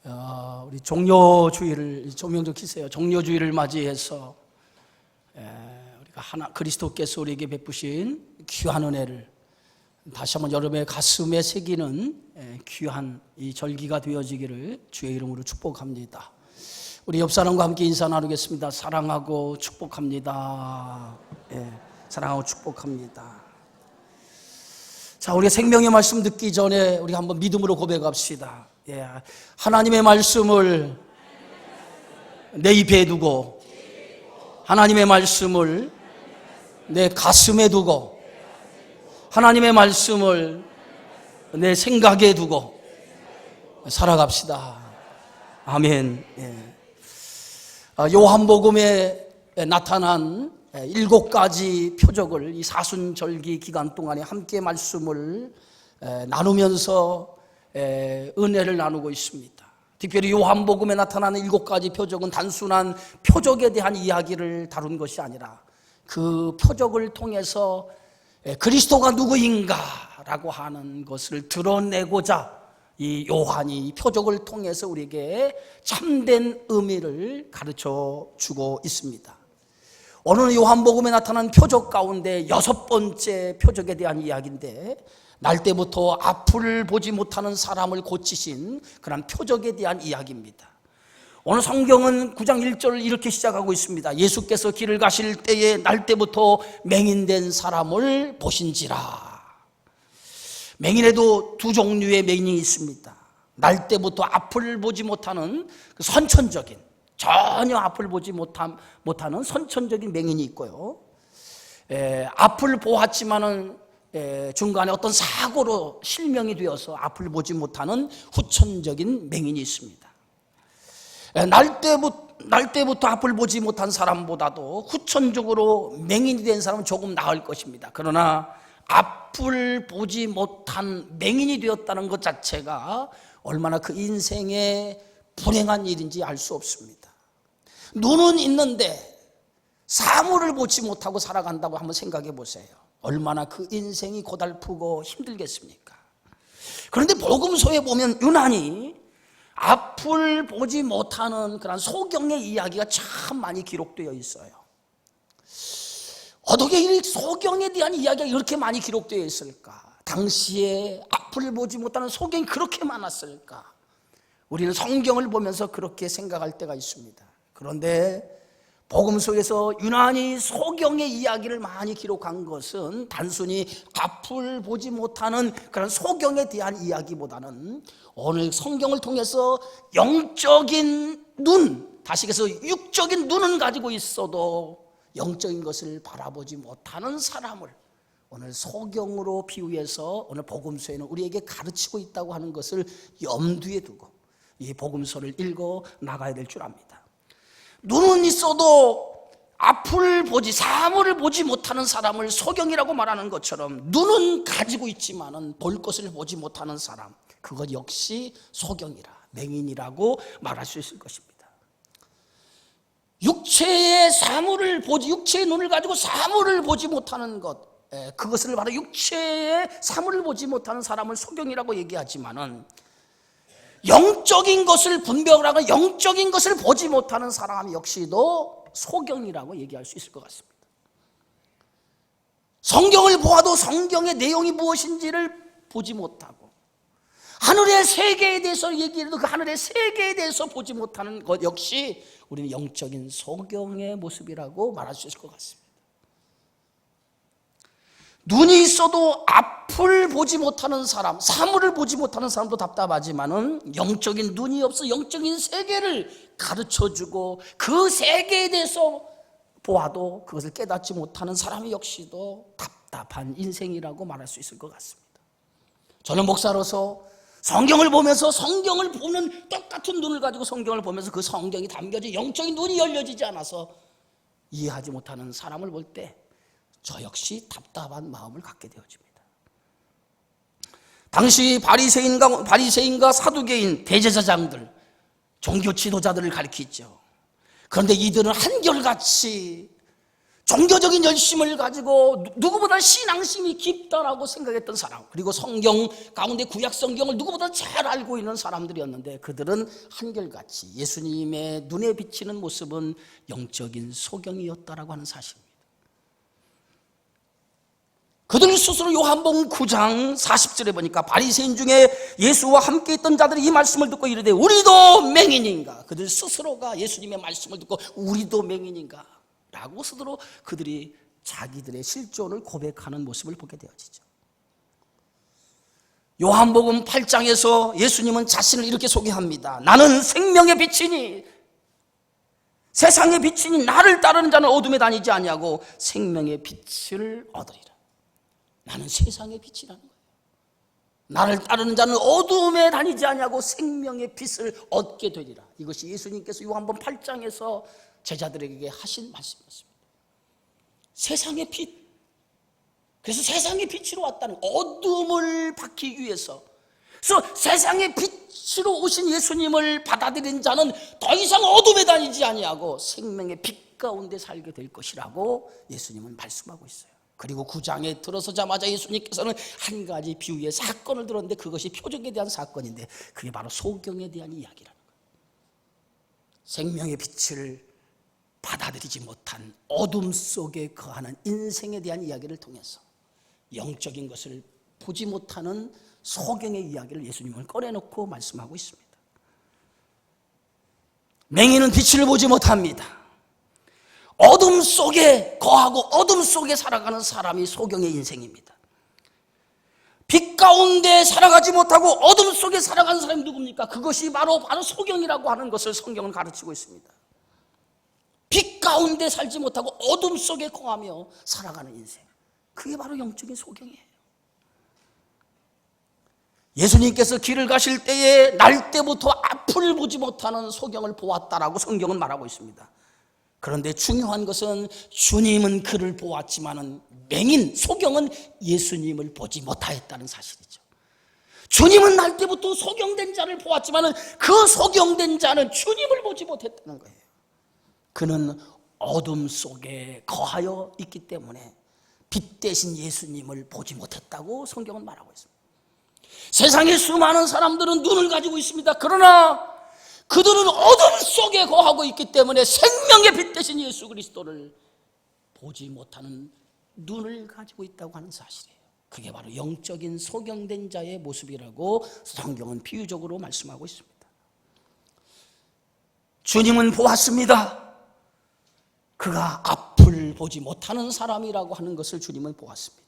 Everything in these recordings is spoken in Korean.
우리 종료주의를 조명 좀 켜세요. 종료주의를 맞이해서 우리가 그리스도께서 우리에게 베푸신 귀한 은혜를 다시 한번 여러분의 가슴에 새기는 귀한 이 절기가 되어지기를 주의 이름으로 축복합니다. 우리 옆 사람과 함께 인사 나누겠습니다. 사랑하고 축복합니다. 사랑하고 축복합니다. 자, 우리 생명의 말씀 듣기 전에 우리 한번 믿음으로 고백합시다. 하나님의 말씀을 내 입에 두고, 하나님의 말씀을 내 가슴에 두고, 하나님의 말씀을 내 생각에 두고 살아갑시다. 아멘. 요한복음에 나타난 7가지 표적을 이 사순절기 기간 동안에 함께 말씀을 나누면서 은혜를 나누고 있습니다. 특별히 요한복음에 나타나는 7가지 표적은 단순한 표적에 대한 이야기를 다룬 것이 아니라 그 표적을 통해서 그리스도가 누구인가라고 하는 것을 드러내고자 이 요한이 표적을 통해서 우리에게 참된 의미를 가르쳐 주고 있습니다. 오늘은 요한복음에 나타난 표적 가운데 6번째 표적에 대한 이야기인데, 날 때부터 앞을 보지 못하는 사람을 고치신 그런 표적에 대한 이야기입니다. 오늘 성경은 9장 1절을 이렇게 시작하고 있습니다. 예수께서 길을 가실 때에 날 때부터 맹인된 사람을 보신지라. 맹인에도 두 종류의 맹인이 있습니다. 날 때부터 앞을 보지 못하는 그 선천적인, 전혀 앞을 보지 못하는 선천적인 맹인이 있고요, 앞을 보았지만은 중간에 어떤 사고로 실명이 되어서 앞을 보지 못하는 후천적인 맹인이 있습니다. 날 때부터 앞을 보지 못한 사람보다도 후천적으로 맹인이 된 사람은 조금 나을 것입니다. 그러나 앞을 보지 못한 맹인이 되었다는 것 자체가 얼마나 그 인생에 불행한 일인지 알 수 없습니다. 눈은 있는데 사물을 보지 못하고 살아간다고 한번 생각해 보세요. 얼마나 그 인생이 고달프고 힘들겠습니까? 그런데 복음서에 보면 유난히 앞을 보지 못하는 그런 소경의 이야기가 참 많이 기록되어 있어요. 어떻게 이 소경에 대한 이야기가 이렇게 많이 기록되어 있을까? 당시에 앞을 보지 못하는 소경이 그렇게 많았을까? 우리는 성경을 보면서 그렇게 생각할 때가 있습니다. 그런데 복음 속에서 유난히 소경의 이야기를 많이 기록한 것은 단순히 앞을 보지 못하는 그런 소경에 대한 이야기보다는 오늘 성경을 통해서 영적인 눈, 다시 해서 육적인 눈은 가지고 있어도 영적인 것을 바라보지 못하는 사람을 오늘 소경으로 비유해서 오늘 복음서에는 우리에게 가르치고 있다고 하는 것을 염두에 두고 이 복음서를 읽어 나가야 될 줄 압니다. 눈은 있어도 앞을 보지, 사물을 보지 못하는 사람을 소경이라고 말하는 것처럼 눈은 가지고 있지만은 볼 것을 보지 못하는 사람, 그것 역시 소경이라, 맹인이라고 말할 수 있을 것입니다. 육체의 눈을 가지고 사물을 보지 못하는 것, 그것을 바로 육체의 사물을 보지 못하는 사람을 소경이라고 얘기하지만은 영적인 것을 분별을 하고 영적인 것을 보지 못하는 사람 역시도 소경이라고 얘기할 수 있을 것 같습니다. 성경을 보아도 성경의 내용이 무엇인지를 보지 못하고 하늘의 세계에 대해서 얘기해도 그 하늘의 세계에 대해서 보지 못하는 것 역시 우리는 영적인 소경의 모습이라고 말할 수 있을 것 같습니다. 눈이 있어도 앞을 보지 못하는 사람, 사물을 보지 못하는 사람도 답답하지만은 영적인 눈이 없어 영적인 세계를 가르쳐주고 그 세계에 대해서 보아도 그것을 깨닫지 못하는 사람이 역시도 답답한 인생이라고 말할 수 있을 것 같습니다. 저는 목사로서 성경을 보면서 성경을 보는 똑같은 눈을 가지고 성경을 보면서 그 성경이 담겨진 영적인 눈이 열려지지 않아서 이해하지 못하는 사람을 볼 때 저 역시 답답한 마음을 갖게 되어집니다. 당시 바리새인과 사두개인 대제사장들, 종교 지도자들을 가리키죠. 그런데 이들은 한결같이 종교적인 열심을 가지고 누구보다 신앙심이 깊다라고 생각했던 사람, 그리고 성경 가운데 구약 성경을 누구보다 잘 알고 있는 사람들이었는데, 그들은 한결같이 예수님의 눈에 비치는 모습은 영적인 소경이었다라고 하는 사실입니다. 그들 스스로 요한복음 9장 40절에 보니까 바리새인 중에 예수와 함께 있던 자들이 이 말씀을 듣고 이르되 우리도 맹인인가. 그들 스스로가 예수님의 말씀을 듣고 우리도 맹인인가 라고 스스로 그들이 자기들의 실존을 고백하는 모습을 보게 되어지죠. 요한복음 8장에서 예수님은 자신을 이렇게 소개합니다. 나는 생명의 빛이니 세상의 빛이니 나를 따르는 자는 어둠에 다니지 아니하고 생명의 빛을 얻으리라. 나는 세상의 빛이라는 거예요. 나를 따르는 자는 어둠에 다니지 아니하고 생명의 빛을 얻게 되리라. 이것이 예수님께서 요한복음 8장에서 제자들에게 하신 말씀이었습니다. 세상의 빛. 그래서 세상의 빛으로 왔다는, 어둠을 밝히기 위해서. 그래서 세상의 빛으로 오신 예수님을 받아들인 자는 더 이상 어둠에 다니지 아니하고 생명의 빛 가운데 살게 될 것이라고 예수님은 말씀하고 있어요. 그리고 9장에 들어서자마자 예수님께서는 한 가지 비유의 사건을 들었는데, 그것이 표적에 대한 사건인데 그게 바로 소경에 대한 이야기라는 거예요. 생명의 빛을 받아들이지 못한 어둠 속에 거하는 인생에 대한 이야기를 통해서 영적인 것을 보지 못하는 소경의 이야기를 예수님은 꺼내놓고 말씀하고 있습니다. 맹인은 빛을 보지 못합니다. 어둠 속에 거하고 어둠 속에 살아가는 사람이 소경의 인생입니다. 빛 가운데 살아가지 못하고 어둠 속에 살아가는 사람이 누굽니까? 그것이 바로 소경이라고 하는 것을 성경은 가르치고 있습니다. 빛 가운데 살지 못하고 어둠 속에 거하며 살아가는 인생, 그게 바로 영적인 소경이에요. 예수님께서 길을 가실 때에 날 때부터 앞을 보지 못하는 소경을 보았다라고 성경은 말하고 있습니다. 그런데 중요한 것은 주님은 그를 보았지만은 맹인, 소경은 예수님을 보지 못하였다는 사실이죠. 주님은 날 때부터 소경된 자를 보았지만은 그 소경된 자는 주님을 보지 못했다는 거예요. 그는 어둠 속에 거하여 있기 때문에 빛 대신 예수님을 보지 못했다고 성경은 말하고 있습니다. 세상에 수많은 사람들은 눈을 가지고 있습니다. 그러나 그들은 어둠 속에 거하고 있기 때문에 생명의 빛 대신 예수 그리스도를 보지 못하는 눈을 가지고 있다고 하는 사실이에요. 그게 바로 영적인 소경된 자의 모습이라고 성경은 비유적으로 말씀하고 있습니다. 주님은 보았습니다. 그가 앞을 보지 못하는 사람이라고 하는 것을 주님은 보았습니다.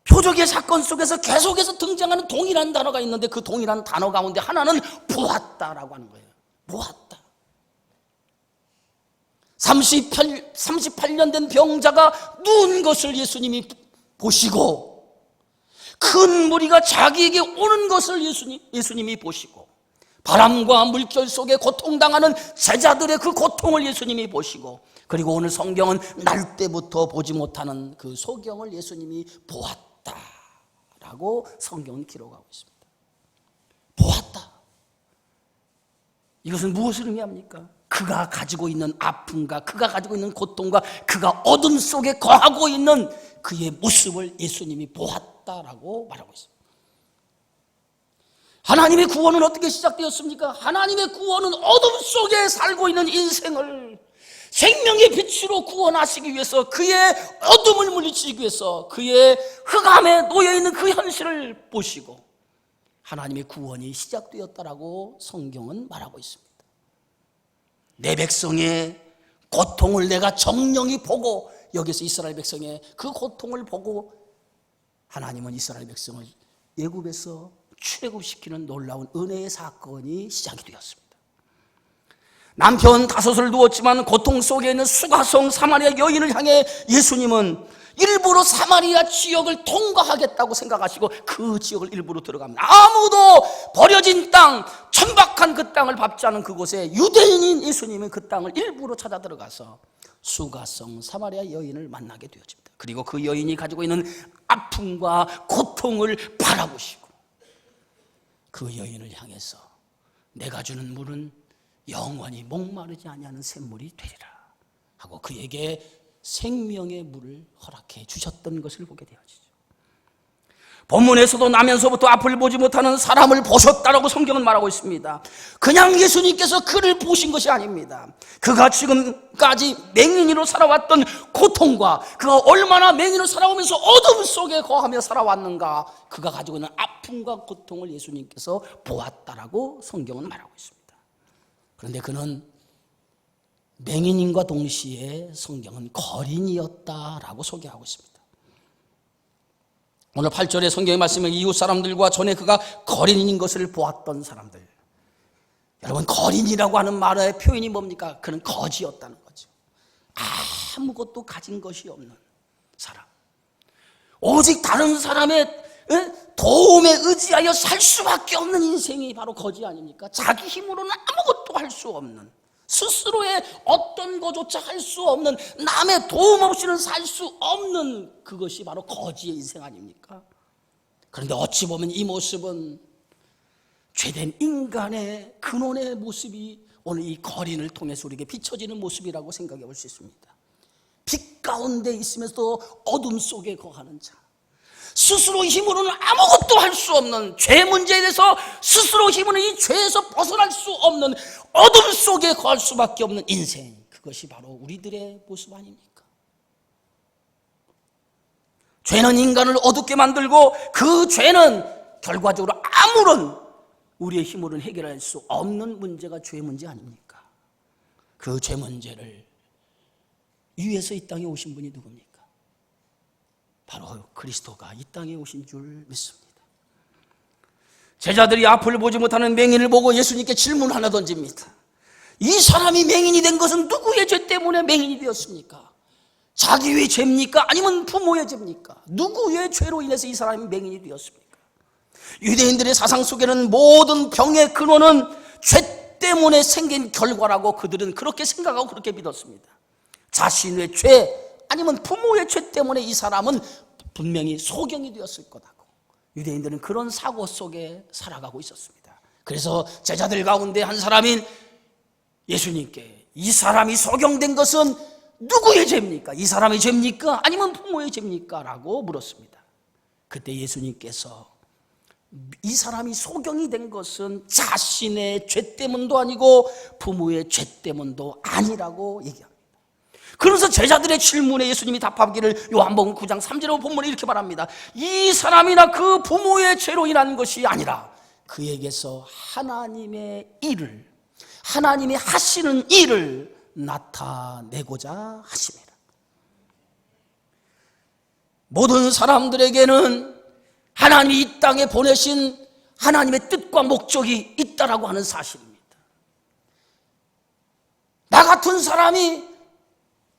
표적의 사건 속에서 계속해서 등장하는 동일한 단어가 있는데, 그 동일한 단어 가운데 하나는 보았다라고 하는 거예요. 보았다. 38년 된 병자가 누운 것을 예수님이 보시고, 큰 무리가 자기에게 오는 것을 예수님이 보시고, 바람과 물결 속에 고통당하는 제자들의 그 고통을 예수님이 보시고, 그리고 오늘 성경은 날 때부터 보지 못하는 그 소경을 예수님이 보았다라고 성경은 기록하고 있습니다. 보았다. 이것은 무엇을 의미합니까? 그가 가지고 있는 아픔과 그가 가지고 있는 고통과 그가 어둠 속에 거하고 있는 그의 모습을 예수님이 보았다라고 말하고 있습니다. 하나님의 구원은 어떻게 시작되었습니까? 하나님의 구원은 어둠 속에 살고 있는 인생을 생명의 빛으로 구원하시기 위해서, 그의 어둠을 물리치기 위해서, 그의 흑암에 놓여있는 그 현실을 보시고 하나님의 구원이 시작되었다라고 성경은 말하고 있습니다. 내 백성의 고통을 내가 정령히 보고, 여기서 이스라엘 백성의 그 고통을 보고 하나님은 이스라엘 백성을 애굽에서 출애굽시키는 놀라운 은혜의 사건이 시작이 되었습니다. 남편 5을 두었지만 고통 속에 있는 수가성 사마리아 여인을 향해 예수님은 일부러 사마리아 지역을 통과하겠다고 생각하시고 그 지역을 일부러 들어갑니다. 아무도 버려진 땅, 천박한 그 땅을 밟지 않은 그곳에 유대인인 예수님은 그 땅을 일부러 찾아 들어가서 수가성 사마리아 여인을 만나게 되어집니다. 그리고 그 여인이 가지고 있는 아픔과 고통을 바라보시고 그 여인을 향해서 내가 주는 물은 영원히 목마르지 아니하는 샘물이 되리라 하고 그에게 생명의 물을 허락해 주셨던 것을 보게 되어지죠. 본문에서도 나면서부터 앞을 보지 못하는 사람을 보셨다라고 성경은 말하고 있습니다. 그냥 예수님께서 그를 보신 것이 아닙니다. 그가 지금까지 맹인으로 살아왔던 고통과 그가 얼마나 맹인으로 살아오면서 어둠 속에 거하며 살아왔는가, 그가 가지고 있는 아픔과 고통을 예수님께서 보았다라고 성경은 말하고 있습니다. 그런데 그는 맹인인과 동시에 성경은 거린이었다라고 소개하고 있습니다. 오늘 8절의 성경의 말씀은 이웃 사람들과 전에 그가 거린인 것을 보았던 사람들. 여러분, 거린이라고 하는 말의 표현이 뭡니까? 그는 거지였다는 거죠. 아무것도 가진 것이 없는 사람. 오직 다른 사람의 도움에 의지하여 살 수밖에 없는 인생이 바로 거지 아닙니까? 자기 힘으로는 아무것도 할 수 없는, 스스로의 어떤 것조차 할 수 없는, 남의 도움 없이는 살 수 없는 그것이 바로 거지의 인생 아닙니까? 그런데 어찌 보면 이 모습은 죄된 인간의 근원의 모습이 오늘 이 거린을 통해서 우리에게 비춰지는 모습이라고 생각해 볼 수 있습니다. 빛 가운데 있으면서도 어둠 속에 거하는 자, 스스로 힘으로는 아무것도 할 수 없는, 죄 문제에 대해서 스스로 힘으로는 이 죄에서 벗어날 수 없는 어둠 속에 거할 수밖에 없는 인생, 그것이 바로 우리들의 모습 아닙니까? 죄는 인간을 어둡게 만들고 그 죄는 결과적으로 아무런 우리의 힘으로는 해결할 수 없는 문제가 죄 문제 아닙니까? 그 죄 문제를 위에서 이 땅에 오신 분이 누굽니까? 바로 그리스도가 이 땅에 오신 줄 믿습니다. 제자들이 앞을 보지 못하는 맹인을 보고 예수님께 질문 하나 던집니다. 이 사람이 맹인이 된 것은 누구의 죄 때문에 맹인이 되었습니까? 자기의 죄입니까? 아니면 부모의 죄입니까? 누구의 죄로 인해서 이 사람이 맹인이 되었습니까? 유대인들의 사상 속에는 모든 병의 근원은 죄 때문에 생긴 결과라고 그들은 그렇게 생각하고 그렇게 믿었습니다. 자신의 죄 아니면 부모의 죄 때문에 이 사람은 분명히 소경이 되었을 거라고 유대인들은 그런 사고 속에 살아가고 있었습니다. 그래서 제자들 가운데 한 사람인 예수님께 이 사람이 소경된 것은 누구의 죄입니까? 이 사람의 죄입니까? 아니면 부모의 죄입니까? 라고 물었습니다. 그때 예수님께서 이 사람이 소경이 된 것은 자신의 죄 때문도 아니고 부모의 죄 때문도 아니라고 얘기합니다. 그러면서 제자들의 질문에 예수님이 답하기를 요한복음 9장 3절의 본문에 이렇게 말합니다. 이 사람이나 그 부모의 죄로 인한 것이 아니라 그에게서 하나님의 일을, 하나님이 하시는 일을 나타내고자 하심이라. 모든 사람들에게는 하나님이 이 땅에 보내신 하나님의 뜻과 목적이 있다라고 하는 사실입니다. 나 같은 사람이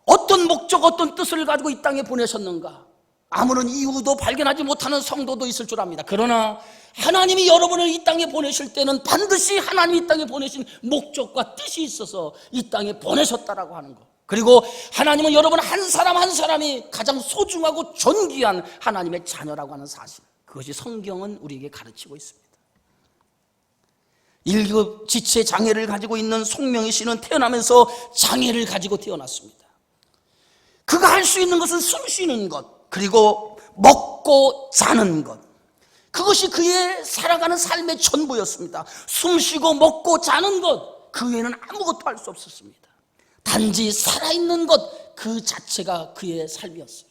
어떤 목적, 어떤 뜻을 가지고 이 땅에 보내셨는가? 아무런 이유도 발견하지 못하는 성도도 있을 줄 압니다. 그러나 하나님이 여러분을 이 땅에 보내실 때는 반드시 하나님이 이 땅에 보내신 목적과 뜻이 있어서 이 땅에 보내셨다라고 하는 것. 그리고 하나님은 여러분 한 사람 한 사람이 가장 소중하고 존귀한 하나님의 자녀라고 하는 사실, 그것이 성경은 우리에게 가르치고 있습니다. 1급 지체 장애를 가지고 있는 송명희 씨는 태어나면서 장애를 가지고 태어났습니다. 그가 할 수 있는 것은 숨 쉬는 것, 그리고 먹고 자는 것, 그것이 그의 살아가는 삶의 전부였습니다. 숨 쉬고 먹고 자는 것, 그 외에는 아무것도 할 수 없었습니다. 단지 살아있는 것 그 자체가 그의 삶이었어요.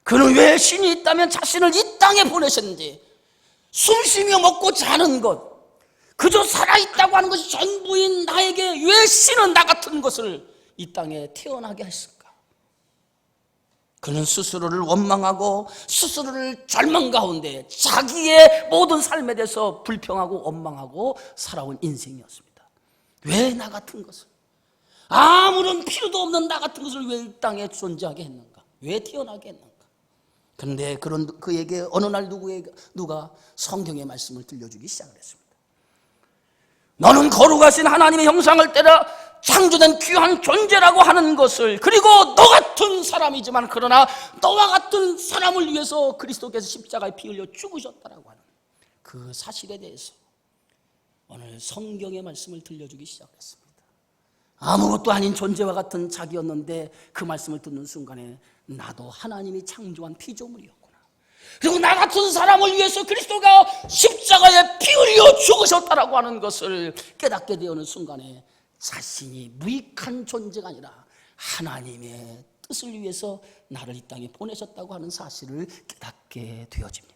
그는 왜 신이 있다면 자신을 이 땅에 보내셨는지, 숨 쉬며 먹고 자는 것, 그저 살아있다고 하는 것이 전부인 나에게 왜 신은 나 같은 것을 이 땅에 태어나게 했을까? 그는 스스로를 원망하고 스스로를 절망 가운데 자기의 모든 삶에 대해서 불평하고 원망하고 살아온 인생이었습니다. 왜 나 같은 것을, 아무런 필요도 없는 나 같은 것을 왜 이 땅에 존재하게 했는가? 왜 태어나게 했는가? 그런데 그에게 어느 날 누가 성경의 말씀을 들려주기 시작을 했습니다. 너는 거룩하신 하나님의 형상을 따라 창조된 귀한 존재라고 하는 것을, 그리고 너 같은 사람이지만 그러나 너와 같은 사람을 위해서 그리스도께서 십자가에 피 흘려 죽으셨다라고 하는 그 사실에 대해서 오늘 성경의 말씀을 들려주기 시작했습니다. 아무것도 아닌 존재와 같은 자기였는데 그 말씀을 듣는 순간에 나도 하나님이 창조한 피조물이었구나. 그리고 나 같은 사람을 위해서 그리스도가 십자가에 피 흘려 죽으셨다라고 하는 것을 깨닫게 되는 순간에 자신이 무익한 존재가 아니라 하나님의 뜻을 위해서 나를 이 땅에 보내셨다고 하는 사실을 깨닫게 되어집니다.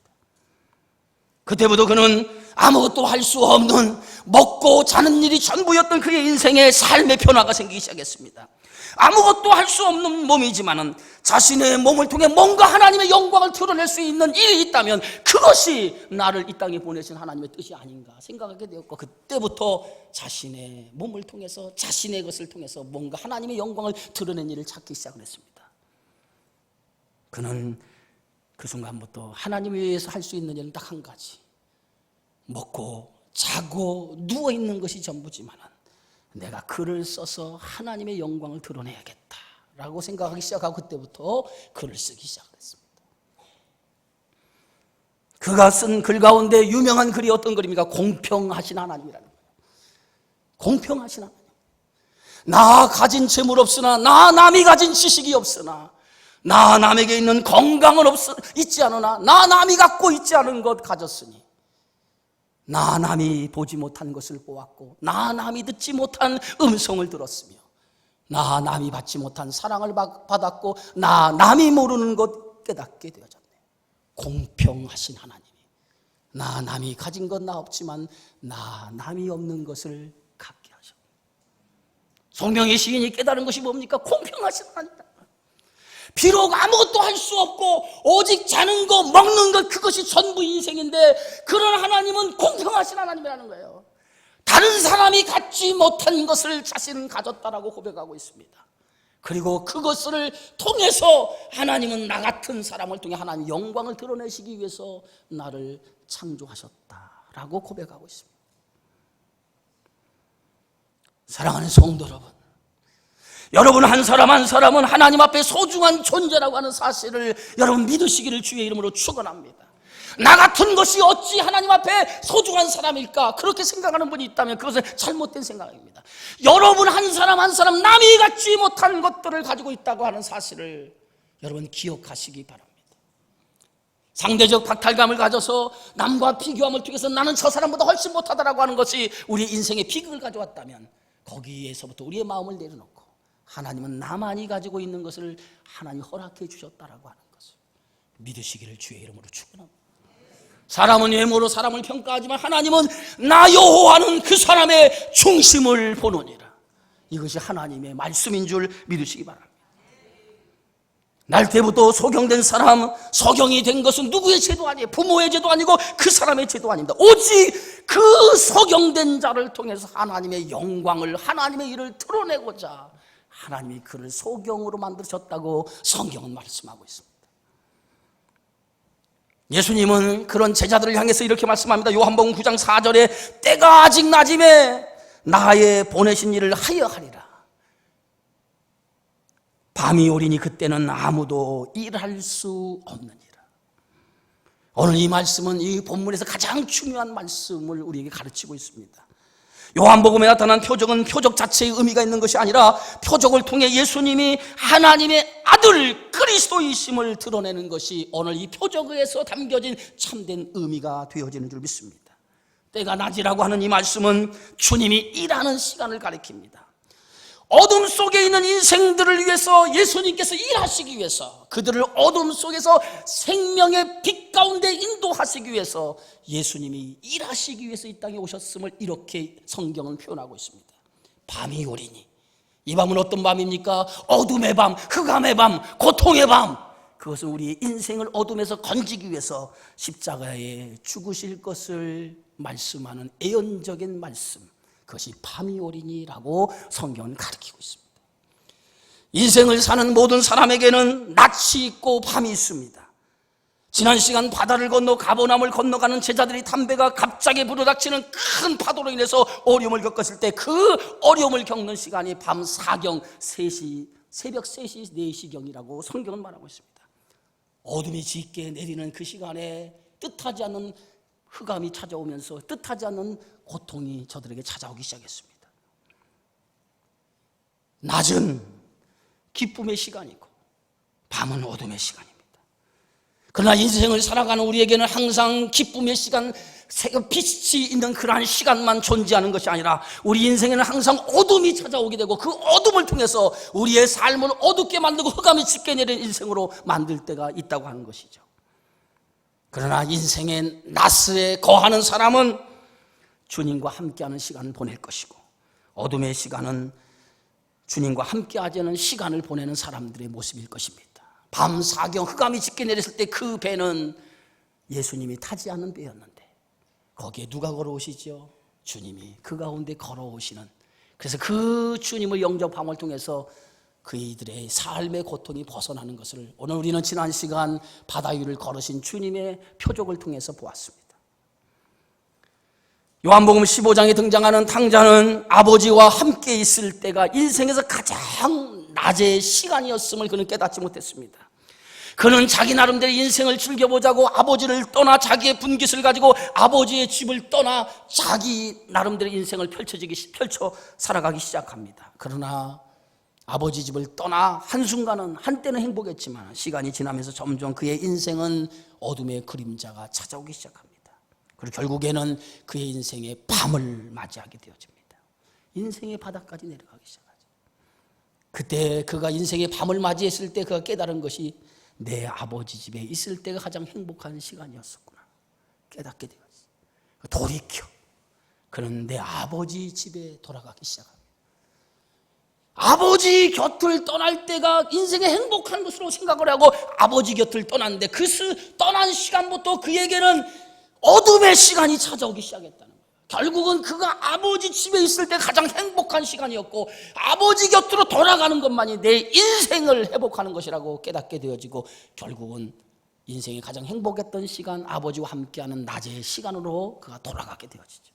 그때부터 그는 아무것도 할 수 없는 먹고 자는 일이 전부였던 그의 인생에 삶의 변화가 생기기 시작했습니다. 아무것도 할 수 없는 몸이지만은 자신의 몸을 통해 뭔가 하나님의 영광을 드러낼 수 있는 일이 있다면 그것이 나를 이 땅에 보내신 하나님의 뜻이 아닌가 생각하게 되었고, 그때부터 자신의 몸을 통해서 자신의 것을 통해서 뭔가 하나님의 영광을 드러낸 일을 찾기 시작을 했습니다. 그는 그 순간부터 하나님을 위해서 할 수 있는 일은 딱 한 가지, 먹고 자고 누워있는 것이 전부지만 내가 글을 써서 하나님의 영광을 드러내야겠다라고 생각하기 시작하고 그때부터 글을 쓰기 시작했습니다. 그가 쓴 글 가운데 유명한 글이 어떤 글입니까? 공평하신 하나님이라는 거예요. 공평하신 하나님. 나 가진 재물 없으나, 나 남이 가진 지식이 없으나, 나 남에게 있는 건강은 있지 않으나, 나 남이 갖고 있지 않은 것 가졌으니, 나 남이 보지 못한 것을 보았고, 나 남이 듣지 못한 음성을 들었으며, 나 남이 받지 못한 사랑을 받았고, 나 남이 모르는 것 깨닫게 되어졌네. 공평하신 하나님이 나 남이 가진 건 나 없지만 나 남이 없는 것을 갖게 하셨네. 성경의 시인이 깨달은 것이 뭡니까? 공평하신 하나님이다. 비록 아무것도 할 수 없고 오직 자는 것 먹는 것 그것이 전부 인생인데, 그런 하나님은 공평하신 하나님이라는 거예요. 다른 사람이 갖지 못한 것을 자신은 가졌다라고 고백하고 있습니다. 그리고 그것을 통해서 하나님은 나 같은 사람을 통해 하나님 영광을 드러내시기 위해서 나를 창조하셨다라고 고백하고 있습니다. 사랑하는 성도 여러분 한 사람 한 사람은 하나님 앞에 소중한 존재라고 하는 사실을 여러분 믿으시기를 주의 이름으로 축원합니다. 나 같은 것이 어찌 하나님 앞에 소중한 사람일까? 그렇게 생각하는 분이 있다면 그것은 잘못된 생각입니다. 여러분 한 사람 한 사람 남이 갖지 못한 것들을 가지고 있다고 하는 사실을 여러분 기억하시기 바랍니다. 상대적 박탈감을 가져서 남과 비교함을 통해서 나는 저 사람보다 훨씬 못하다라고 하는 것이 우리 인생의 비극을 가져왔다면, 거기에서부터 우리의 마음을 내려놓고 하나님은 나만이 가지고 있는 것을 하나님이 허락해 주셨다라고 하는 것을 믿으시기를 주의 이름으로 축원합니다. 사람은 외모로 사람을 평가하지만 하나님은 나 여호와는 그 사람의 중심을 보느니라. 이것이 하나님의 말씀인 줄 믿으시기 바랍니다. 날 때부터 소경된 사람, 소경이 된 것은 누구의 죄도 아니에요. 부모의 죄도 아니고 그 사람의 죄도 아닙니다. 오직 그 소경된 자를 통해서 하나님의 영광을, 하나님의 일을 드러내고자 하나님이 그를 소경으로 만드셨다고 성경은 말씀하고 있습니다. 예수님은 그런 제자들을 향해서 이렇게 말씀합니다. 요한복음 9장 4절에 때가 아직 낮임에 나의 보내신 일을 하여 하리라. 밤이 오리니 그때는 아무도 일할 수 없느니라. 오늘 이 말씀은 이 본문에서 가장 중요한 말씀을 우리에게 가르치고 있습니다. 요한복음에 나타난 표적은 표적 자체의 의미가 있는 것이 아니라 표적을 통해 예수님이 하나님의 아들 그리스도이심을 드러내는 것이 오늘 이 표적에서 담겨진 참된 의미가 되어지는 줄 믿습니다. 때가 낮이라고 하는 이 말씀은 주님이 일하는 시간을 가리킵니다. 어둠 속에 있는 인생들을 위해서 예수님께서 일하시기 위해서, 그들을 어둠 속에서 생명의 빛 가운데 인도하시기 위해서 예수님이 일하시기 위해서 이 땅에 오셨음을 이렇게 성경은 표현하고 있습니다. 밤이 오리니, 이 밤은 어떤 밤입니까? 어둠의 밤, 흑암의 밤, 고통의 밤. 그것은 우리의 인생을 어둠에서 건지기 위해서 십자가에 죽으실 것을 말씀하는 예언적인 말씀, 그것이 밤이 오리니라고 성경은 가르치고 있습니다. 인생을 사는 모든 사람에게는 낮이 있고 밤이 있습니다. 지난 시간 바다를 건너 가버나움을 건너가는 제자들이 담배가 갑자기 불어닥치는 큰 파도로 인해서 어려움을 겪었을 때 그 어려움을 겪는 시간이 밤 4경 3시, 새벽 3시 4시경이라고 성경은 말하고 있습니다. 어둠이 짙게 내리는 그 시간에 뜻하지 않는 흑암이 찾아오면서 뜻하지 않는 고통이 저들에게 찾아오기 시작했습니다. 낮은 기쁨의 시간이고 밤은 어둠의 시간입니다. 그러나 인생을 살아가는 우리에게는 항상 기쁨의 시간, 빛이 있는 그러한 시간만 존재하는 것이 아니라 우리 인생에는 항상 어둠이 찾아오게 되고 그 어둠을 통해서 우리의 삶을 어둡게 만들고 흑암이 짙게 내리는 인생으로 만들 때가 있다고 하는 것이죠. 그러나 인생의 나스에 거하는 사람은 주님과 함께하는 시간을 보낼 것이고 어둠의 시간은 주님과 함께하지 않은 시간을 보내는 사람들의 모습일 것입니다. 밤 사경 흑암이 짙게 내렸을 때 그 배는 예수님이 타지 않은 배였는데 거기에 누가 걸어오시죠? 주님이 그 가운데 걸어오시는, 그래서 그 주님을 영접함을 통해서 그이들의 삶의 고통이 벗어나는 것을 오늘 우리는 지난 시간 바다 위를 걸으신 주님의 표적을 통해서 보았습니다. 요한복음 15장에 등장하는 탕자는 아버지와 함께 있을 때가 인생에서 가장 낮의 시간이었음을 그는 깨닫지 못했습니다. 그는 자기 나름대로 인생을 즐겨보자고 아버지를 떠나 자기의 분깃을 가지고 아버지의 집을 떠나 자기 나름대로 인생을 펼쳐 살아가기 시작합니다. 그러나 아버지 집을 떠나 한때는 행복했지만 시간이 지나면서 점점 그의 인생은 어둠의 그림자가 찾아오기 시작합니다. 그리고 결국에는 그의 인생의 밤을 맞이하게 되어집니다. 인생의 바닥까지 내려가기 시작하죠. 그때 그가 인생의 밤을 맞이했을 때 그가 깨달은 것이 내 아버지 집에 있을 때가 가장 행복한 시간이었었구나 깨닫게 되었어요. 돌이켜 그는 내 아버지 집에 돌아가기 시작합니다. 아버지 곁을 떠날 때가 인생의 행복한 것으로 생각을 하고 아버지 곁을 떠났는데 그 떠난 시간부터 그에게는 어둠의 시간이 찾아오기 시작했다는 거예요. 결국은 그가 아버지 집에 있을 때 가장 행복한 시간이었고 아버지 곁으로 돌아가는 것만이 내 인생을 회복하는 것이라고 깨닫게 되어지고 결국은 인생이 가장 행복했던 시간, 아버지와 함께하는 낮의 시간으로 그가 돌아가게 되어지죠.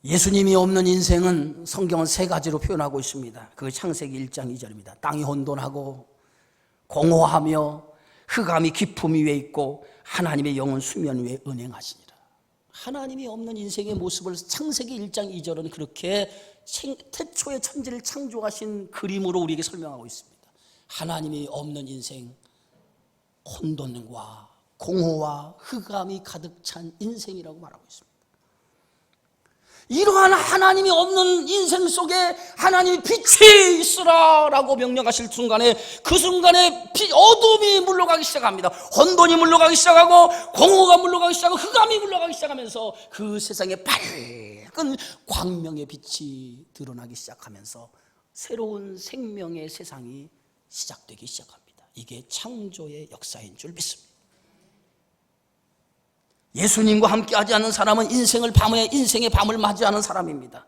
예수님이 없는 인생은 성경은 세 가지로 표현하고 있습니다. 그 창세기 1장 2절입니다. 땅이 혼돈하고 공허하며 흑암이 깊음 위에 있고 하나님의 영은 수면 위에 은행하시니라. 하나님이 없는 인생의 모습을 창세기 1장 2절은 그렇게 태초에 천지를 창조하신 그림으로 우리에게 설명하고 있습니다. 하나님이 없는 인생, 혼돈과 공허와 흑암이 가득 찬 인생이라고 말하고 있습니다. 이러한 하나님이 없는 인생 속에 하나님이 빛이 있으라 라고 명령하실 순간에 그 순간에 어둠이 물러가기 시작합니다. 혼돈이 물러가기 시작하고 공허가 물러가기 시작하고 흑암이 물러가기 시작하면서 그 세상에 밝은 광명의 빛이 드러나기 시작하면서 새로운 생명의 세상이 시작되기 시작합니다. 이게 창조의 역사인 줄 믿습니다. 예수님과 함께하지 않는 사람은 인생의 밤을 맞이하는 사람입니다.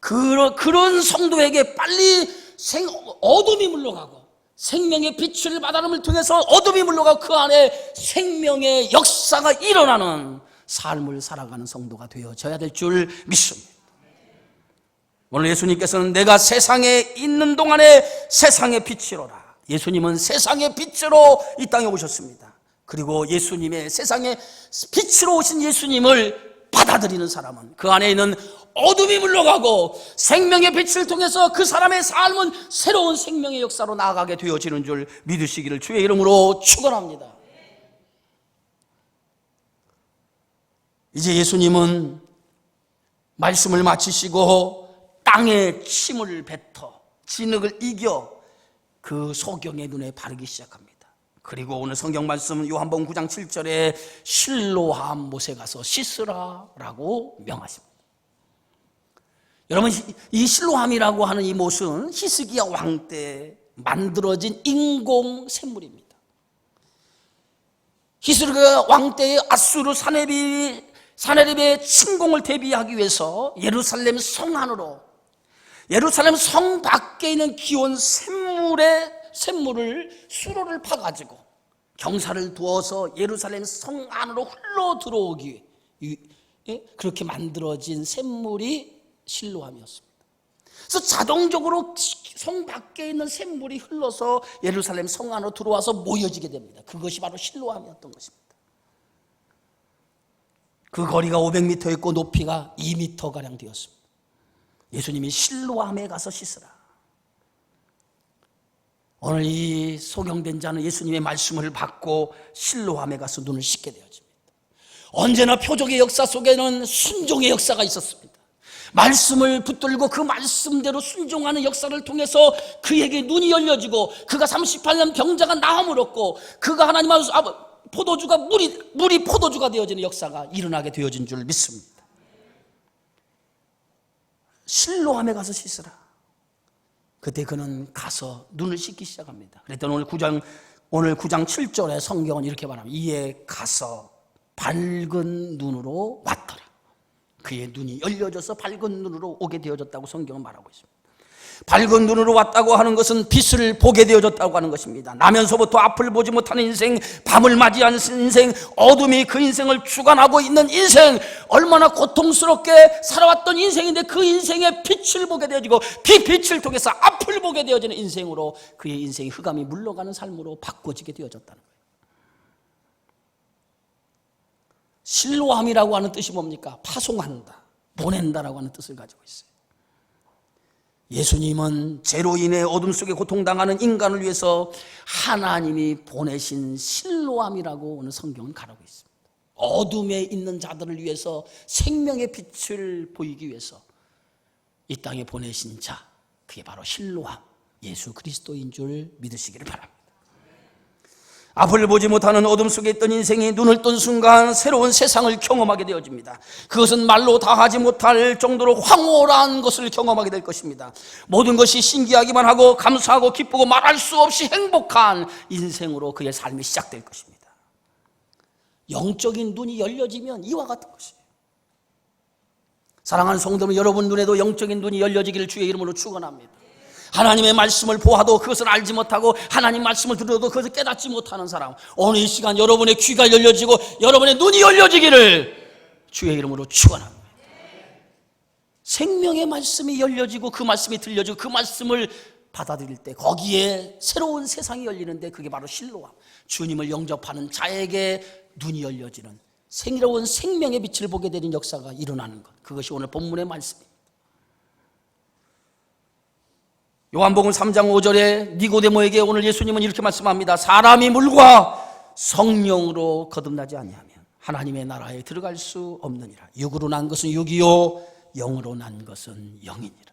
그런 성도에게 빨리 어둠이 물러가고 생명의 빛을 바다름을 통해서 어둠이 물러가고 그 안에 생명의 역사가 일어나는 삶을 살아가는 성도가 되어져야 될 줄 믿습니다. 오늘 예수님께서는 내가 세상에 있는 동안에 세상의 빛이로라. 예수님은 세상의 빛으로 이 땅에 오셨습니다. 그리고 예수님의 세상에 빛으로 오신 예수님을 받아들이는 사람은 그 안에 있는 어둠이 물러가고 생명의 빛을 통해서 그 사람의 삶은 새로운 생명의 역사로 나아가게 되어지는 줄 믿으시기를 주의 이름으로 축원합니다. 이제 예수님은 말씀을 마치시고 땅에 침을 뱉어 진흙을 이겨 그 소경의 눈에 바르기 시작합니다. 그리고 오늘 성경 말씀 요한복음 9장 7절에 실로암 못에 가서 씻으라 라고 명하십니다. 여러분, 이 실로암이라고 하는 이 못은 히스기야 왕 때 만들어진 인공 샘물입니다. 히스기야 왕 때의 아수르 사네립의 침공을 대비하기 위해서 예루살렘 성 안으로, 예루살렘 성 밖에 있는 기온 샘물을 수로를 파가지고 경사를 두어서 예루살렘 성 안으로 흘러 들어오기 위해 그렇게 만들어진 샘물이 실로암이었습니다. 그래서 자동적으로 성 밖에 있는 샘물이 흘러서 예루살렘 성 안으로 들어와서 모여지게 됩니다. 그것이 바로 실로암이었던 것입니다. 그 거리가 500m였고 높이가 2m가량 되었습니다. 예수님이 실로암에 가서 씻으라. 오늘 이 소경된 자는 예수님의 말씀을 받고 실로암에 가서 눈을 씻게 되어집니다. 언제나 표적의 역사 속에는 순종의 역사가 있었습니다. 말씀을 붙들고 그 말씀대로 순종하는 역사를 통해서 그에게 눈이 열려지고 그가 38년 병자가 나음을 얻고 그가 하나님 앞에서 포도주가 물이 포도주가 되어지는 역사가 일어나게 되어진 줄 믿습니다. 실로암에 가서 씻으라. 그때 그는 가서 눈을 씻기 시작합니다. 그랬더니 오늘 9장 7절에 성경은 이렇게 말합니다. 이에 가서 밝은 눈으로 왔더라. 그의 눈이 열려져서 밝은 눈으로 오게 되어졌다고 성경은 말하고 있습니다. 밝은 눈으로 왔다고 하는 것은 빛을 보게 되어졌다고 하는 것입니다. 나면서부터 앞을 보지 못하는 인생, 밤을 맞이하는 인생, 어둠이 그 인생을 주관하고 있는 인생, 얼마나 고통스럽게 살아왔던 인생인데 그 인생의 빛을 보게 되어지고 빛을 통해서 앞을 보게 되어지는 인생으로 그의 인생이 흑암이 물러가는 삶으로 바꿔지게 되어졌다는 거예요. 실로암이라고 하는 뜻이 뭡니까? 파송한다, 보낸다라고 하는 뜻을 가지고 있어요. 예수님은 죄로 인해 어둠 속에 고통당하는 인간을 위해서 하나님이 보내신 실로암이라고 오늘 성경은 가르고 있습니다. 어둠에 있는 자들을 위해서 생명의 빛을 보이기 위해서 이 땅에 보내신 자, 그게 바로 실로암, 예수 그리스도인 줄 믿으시기를 바랍니다. 앞을 보지 못하는 어둠 속에 있던 인생이 눈을 뜬 순간 새로운 세상을 경험하게 되어집니다. 그것은 말로 다 하지 못할 정도로 황홀한 것을 경험하게 될 것입니다. 모든 것이 신기하기만 하고 감사하고 기쁘고 말할 수 없이 행복한 인생으로 그의 삶이 시작될 것입니다. 영적인 눈이 열려지면 이와 같은 것이에요. 사랑하는 성도들, 여러분 눈에도 영적인 눈이 열려지기를 주의 이름으로 축원합니다. 하나님의 말씀을 보아도 그것을 알지 못하고 하나님 말씀을 들어도 그것을 깨닫지 못하는 사람, 오늘 이 시간 여러분의 귀가 열려지고 여러분의 눈이 열려지기를 주의 이름으로 축원합니다. 생명의 말씀이 열려지고 그 말씀이 들려지고 그 말씀을 받아들일 때 거기에 새로운 세상이 열리는데 그게 바로 실로암, 주님을 영접하는 자에게 눈이 열려지는 새로운 생명의 빛을 보게 되는 역사가 일어나는 것, 그것이 오늘 본문의 말씀입니다. 요한복음 3장 5절에 니고데모에게 오늘 예수님은 이렇게 말씀합니다. 사람이 물과 성령으로 거듭나지 아니하면 하나님의 나라에 들어갈 수 없느니라. 육으로 난 것은 육이요 영으로 난 것은 영이니라.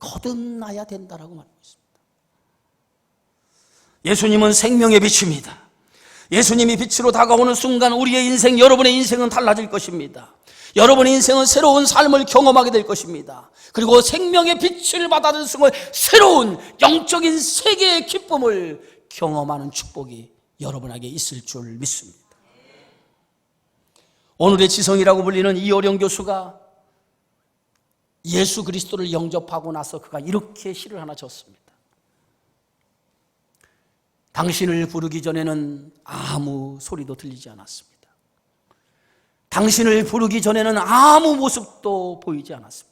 거듭나야 된다라고 말하고 있습니다. 예수님은 생명의 빛입니다. 예수님이 빛으로 다가오는 순간 우리의 인생, 여러분의 인생은 달라질 것입니다. 여러분의 인생은 새로운 삶을 경험하게 될 것입니다. 그리고 생명의 빛을 받아들인 순간 새로운 영적인 세계의 기쁨을 경험하는 축복이 여러분에게 있을 줄 믿습니다. 오늘의 지성이라고 불리는 이어령 교수가 예수 그리스도를 영접하고 나서 그가 이렇게 시를 하나 졌습니다. 당신을 부르기 전에는 아무 소리도 들리지 않았습니다. 당신을 부르기 전에는 아무 모습도 보이지 않았습니다.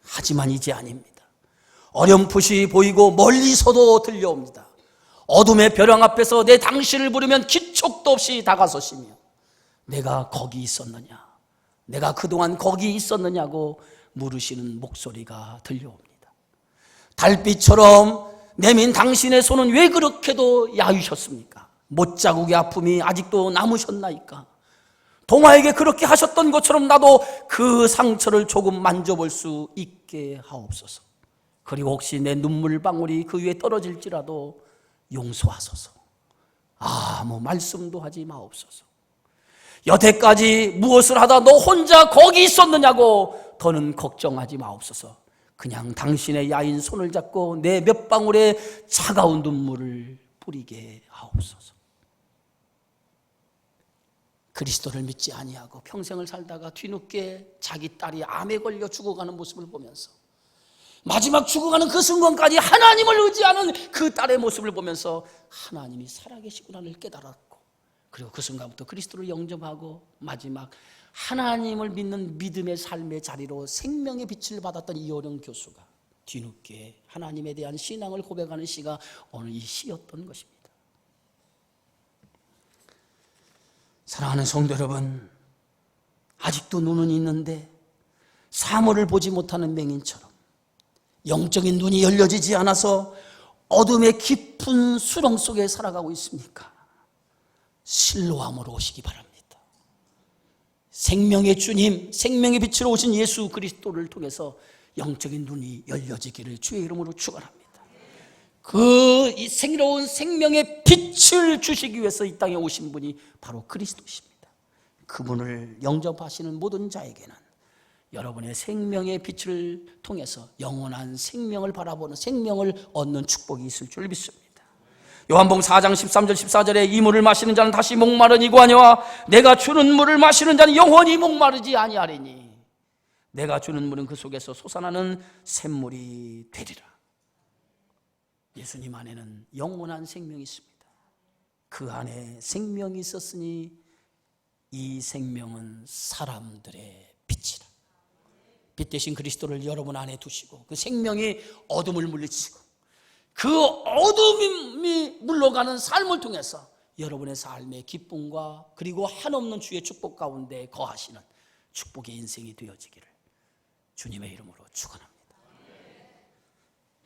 하지만 이제 아닙니다. 어렴풋이 보이고 멀리서도 들려옵니다. 어둠의 벼랑 앞에서 내 당신을 부르면 기척도 없이 다가서시며 내가 거기 있었느냐, 내가 그동안 거기 있었느냐고 물으시는 목소리가 들려옵니다. 달빛처럼 내민 당신의 손은 왜 그렇게도 야위셨습니까? 못자국의 아픔이 아직도 남으셨나이까? 동화에게 그렇게 하셨던 것처럼 나도 그 상처를 조금 만져볼 수 있게 하옵소서. 그리고 혹시 내 눈물방울이 그 위에 떨어질지라도 용서하소서. 아무 말씀도 하지 마옵소서. 여태까지 무엇을 하다 너 혼자 거기 있었느냐고 더는 걱정하지 마옵소서. 그냥 당신의 야인 손을 잡고 내 몇 방울의 차가운 눈물을 뿌리게 하옵소서. 그리스도를 믿지 아니하고 평생을 살다가 뒤늦게 자기 딸이 암에 걸려 죽어가는 모습을 보면서 마지막 죽어가는 그 순간까지 하나님을 의지하는 그 딸의 모습을 보면서 하나님이 살아계시구나를 깨달았고, 그리고 그 순간부터 그리스도를 영접하고 마지막 하나님을 믿는 믿음의 삶의 자리로 생명의 빛을 받았던 이어령 교수가 뒤늦게 하나님에 대한 신앙을 고백하는 시가 오늘 이 시였던 것입니다. 사랑하는 성도 여러분, 아직도 눈은 있는데 사물을 보지 못하는 맹인처럼 영적인 눈이 열려지지 않아서 어둠의 깊은 수렁 속에 살아가고 있습니까? 실로암으로 오시기 바랍니다. 생명의 주님, 생명의 빛으로 오신 예수 그리스도를 통해서 영적인 눈이 열려지기를 주의 이름으로 축원합니다. 그 새로운 생명의 빛을 주시기 위해서 이 땅에 오신 분이 바로 그리스도십니다. 그분을 영접하시는 모든 자에게는 여러분의 생명의 빛을 통해서 영원한 생명을 바라보는, 생명을 얻는 축복이 있을 줄 믿습니다. 요한복음 4장 13절 14절에 이 물을 마시는 자는 다시 목마르니고 아니와 내가 주는 물을 마시는 자는 영원히 목마르지 아니하리니 내가 주는 물은 그 속에서 솟아나는 샘물이 되리라. 예수님 안에는 영원한 생명이 있습니다. 그 안에 생명이 있었으니 이 생명은 사람들의 빛이라. 빛 대신 그리스도를 여러분 안에 두시고 그 생명이 어둠을 물리치고 그 어둠이 물러가는 삶을 통해서 여러분의 삶의 기쁨과 그리고 한없는 주의 축복 가운데 거하시는 축복의 인생이 되어지기를 주님의 이름으로 축원합니다.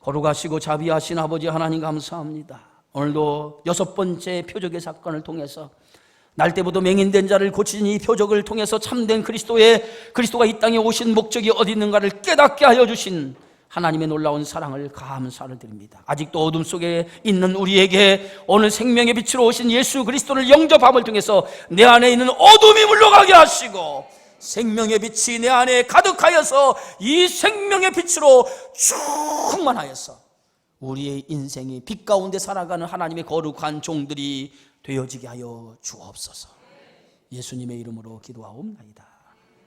거룩하시고 자비하신 아버지 하나님 감사합니다. 오늘도 6번째 표적의 사건을 통해서 날 때부터 맹인된 자를 고친 이 표적을 통해서 참된 그리스도가 이 땅에 오신 목적이 어디 있는가를 깨닫게 하여 주신 하나님의 놀라운 사랑을 감사를 드립니다. 아직도 어둠 속에 있는 우리에게 오늘 생명의 빛으로 오신 예수 그리스도를 영접함을 통해서 내 안에 있는 어둠이 물러가게 하시고 생명의 빛이 내 안에 가득하여서 이 생명의 빛으로 충만하여서 우리의 인생이 빛 가운데 살아가는 하나님의 거룩한 종들이 되어지게 하여 주옵소서. 예수님의 이름으로 기도하옵나이다.